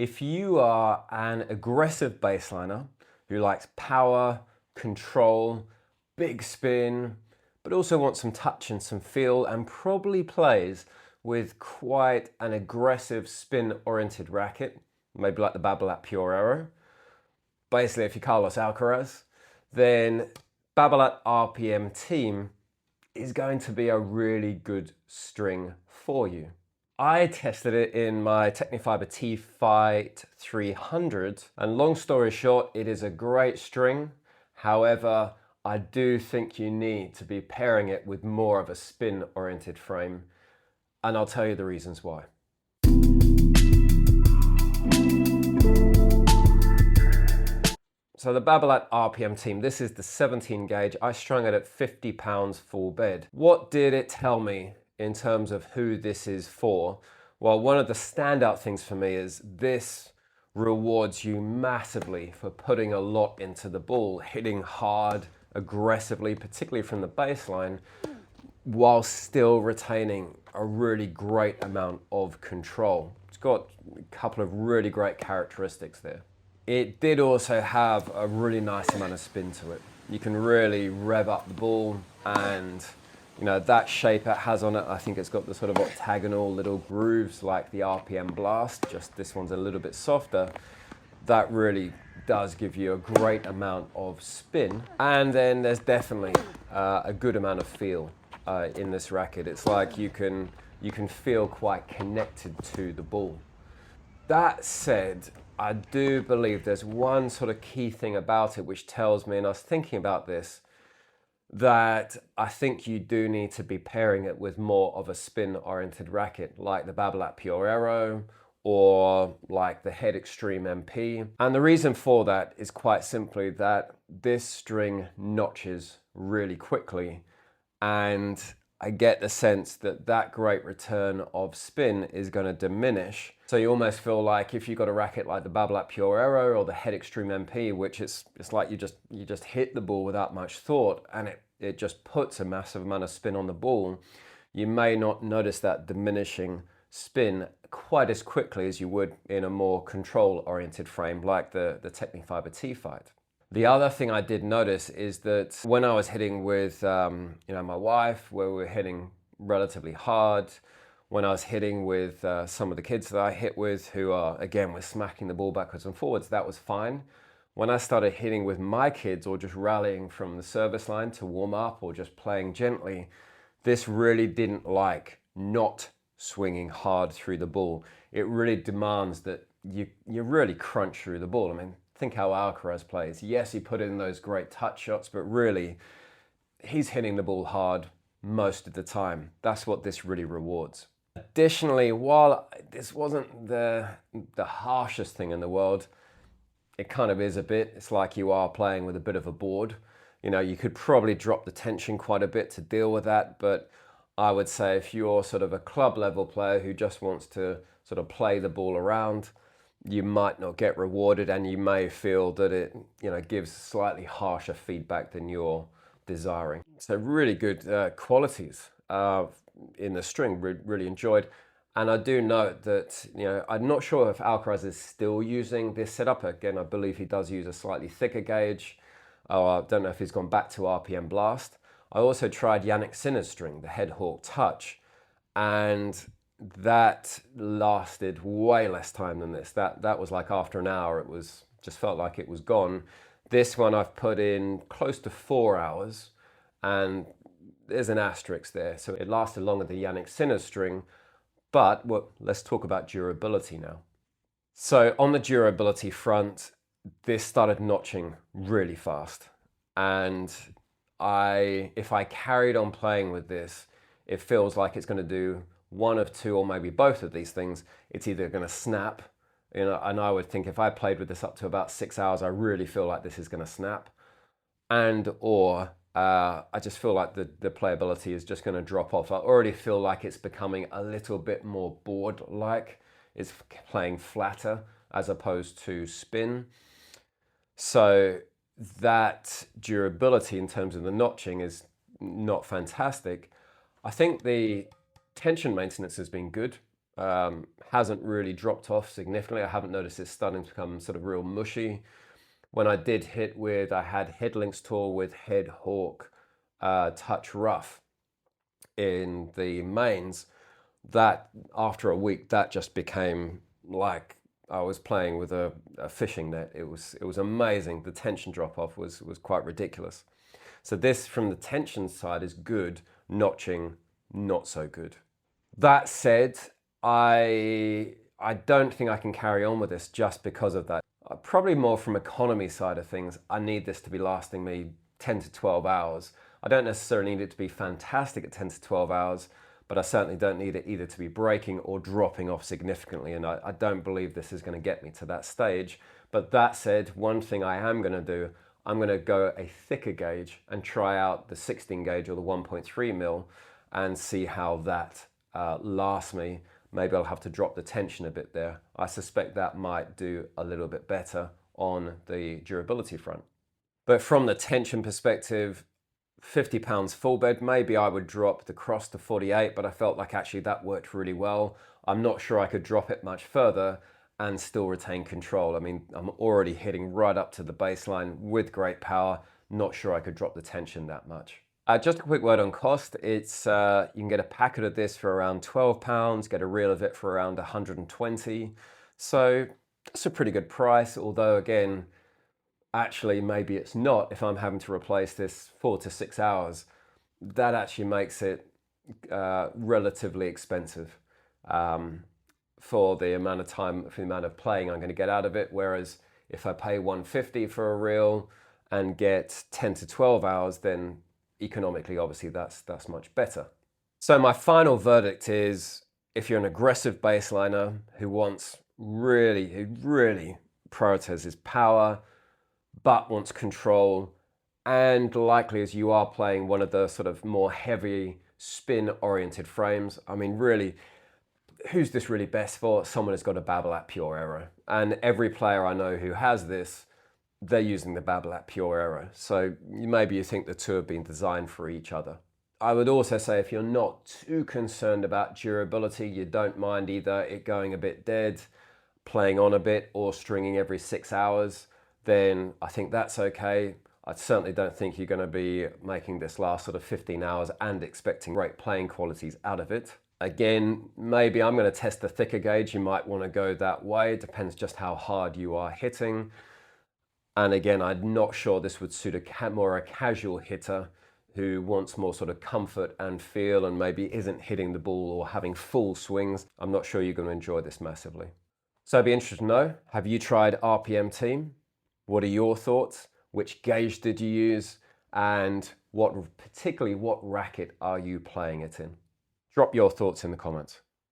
If you are an aggressive baseliner who likes power, control, big spin, but also wants some touch and some feel, and probably plays with quite an aggressive spin-oriented racket, maybe like the Babolat Pure Arrow, basically if you're Carlos Alcaraz, then Babolat RPM Team is going to be a really good string for you. I tested it in my Technifiber T-Fight 300, and long story short, it is a great string. However, I do think you need to be pairing it with more of a spin-oriented frame, and I'll tell you the reasons why. So the Babolat RPM Team, this is the 17 gauge. I strung it at 50 pounds full bed. What did it tell me in terms of who this is for? Well, one of the standout things for me is this rewards you massively for putting a lot into the ball, hitting hard, aggressively, particularly from the baseline, while still retaining a really great amount of control. It's got a couple of really great characteristics there. It did also have a really nice amount of spin to it. You can really rev up the ball, and you know that shape it has on it, I think it's got the sort of octagonal little grooves like the RPM Blast, just this one's a little bit softer. That really does give you a great amount of spin, and then there's definitely a good amount of feel in this racket. It's like you can feel quite connected to the ball. That said, I do believe there's one sort of key thing about it which tells me, and I was thinking about this, that I think you do need to be pairing it with more of a spin-oriented racket, like the Babolat Pure Arrow or like the Head Extreme MP. And the reason for that is quite simply that this string notches really quickly, and I get the sense that that great return of spin is going to diminish. So you almost feel like if you've got a racket like the Babolat Pure Arrow or the Head Extreme MP, which it's like you just hit the ball without much thought, and it just puts a massive amount of spin on the ball, you may not notice that diminishing spin quite as quickly as you would in a more control-oriented frame like the Technifiber T-Fight. The other thing I did notice is that when I was hitting with my wife, where we were hitting relatively hard, when I was hitting with some of the kids that I hit with who are, again, were smacking the ball backwards and forwards, that was fine. When I started hitting with my kids or just rallying from the service line to warm up or just playing gently, this really didn't like not swinging hard through the ball. It really demands that you really crunch through the ball. I mean, think how Alcaraz plays. Yes, he put in those great touch shots, but really, he's hitting the ball hard most of the time. That's what this really rewards. Additionally, while this wasn't the harshest thing in the world, it kind of is a bit. It's like you are playing with a bit of a board. You know, you could probably drop the tension quite a bit to deal with that, but I would say if you're sort of a club level player who just wants to sort of play the ball around, you might not get rewarded, and you may feel that it, gives slightly harsher feedback than you're desiring. So really good qualities in the string, really enjoyed. And I do note that, I'm not sure if Alcaraz is still using this setup. Again, I believe he does use a slightly thicker gauge. I don't know if he's gone back to RPM Blast. I also tried Jannik Sinner's string, the Head Hawk Touch, and that lasted way less time than this. That was like after an hour, it was just felt like it was gone. This one I've put in close to 4 hours, and there's an asterisk there. So it lasted longer than Jannik Sinner's string, but let's talk about durability now. So on the durability front, this started notching really fast. And if I carried on playing with this, it feels like it's going to do one of two or maybe both of these things. It's either going to snap, and I would think if I played with this up to about 6 hours, I really feel like this is going to snap, or I just feel like the playability is just going to drop off. I already feel like it's becoming a little bit more board-like. It's playing flatter as opposed to spin. So that durability in terms of the notching is not fantastic. I think the tension maintenance has been good. Hasn't really dropped off significantly. I haven't noticed it's starting to become sort of real mushy. When I did hit with, I had head links tour with head hawk touch rough in the mains. That after a week, that just became like I was playing with a fishing net. It was amazing. The tension drop off was quite ridiculous. So this from the tension side is good, notching not so good. That said, I don't think I can carry on with this just because of that. Probably more from economy side of things, I need this to be lasting me 10 to 12 hours. I don't necessarily need it to be fantastic at 10 to 12 hours, but I certainly don't need it either to be breaking or dropping off significantly, and I don't believe this is going to get me to that stage. But that said, one thing I am going to do, I'm going to go a thicker gauge and try out the 16 gauge or the 1.3 mil and see how that lasts me. Maybe I'll have to drop the tension a bit there. I suspect that might do a little bit better on the durability front. But from the tension perspective, 50 pounds full bed, maybe I would drop the cross to 48, but I felt like actually that worked really well. I'm not sure I could drop it much further and still retain control. I mean, I'm already hitting right up to the baseline with great power. Not sure I could drop the tension that much. Just a quick word on cost. It's you can get a packet of this for around £12, get a reel of it for around 120. So that's a pretty good price, although again, actually maybe it's not if I'm having to replace this 4 to 6 hours. That actually makes it relatively expensive for the amount of time, for the amount of playing I'm going to get out of it. Whereas if I pay 150 for a reel and get 10 to 12 hours, then economically, obviously, that's much better. So my final verdict is, if you're an aggressive baseliner who really prioritizes power, but wants control, and likely as you are playing one of the sort of more heavy spin-oriented frames, I mean, really, who's this really best for? Someone who's got a Babolat Pure Aero. And every player I know who has this, they're using the Babolat Pure Aero. So maybe you think the two have been designed for each other. I would also say if you're not too concerned about durability, you don't mind either it going a bit dead, playing on a bit, or stringing every 6 hours, then I think that's okay. I certainly don't think you're going to be making this last sort of 15 hours and expecting great playing qualities out of it. Again, maybe I'm going to test the thicker gauge. You might want to go that way. It depends just how hard you are hitting. And again, I'm not sure this would suit more a casual hitter who wants more sort of comfort and feel and maybe isn't hitting the ball or having full swings. I'm not sure you're going to enjoy this massively. So I'd be interested to know, have you tried RPM Team? What are your thoughts? Which gauge did you use? And particularly what racket are you playing it in? Drop your thoughts in the comments.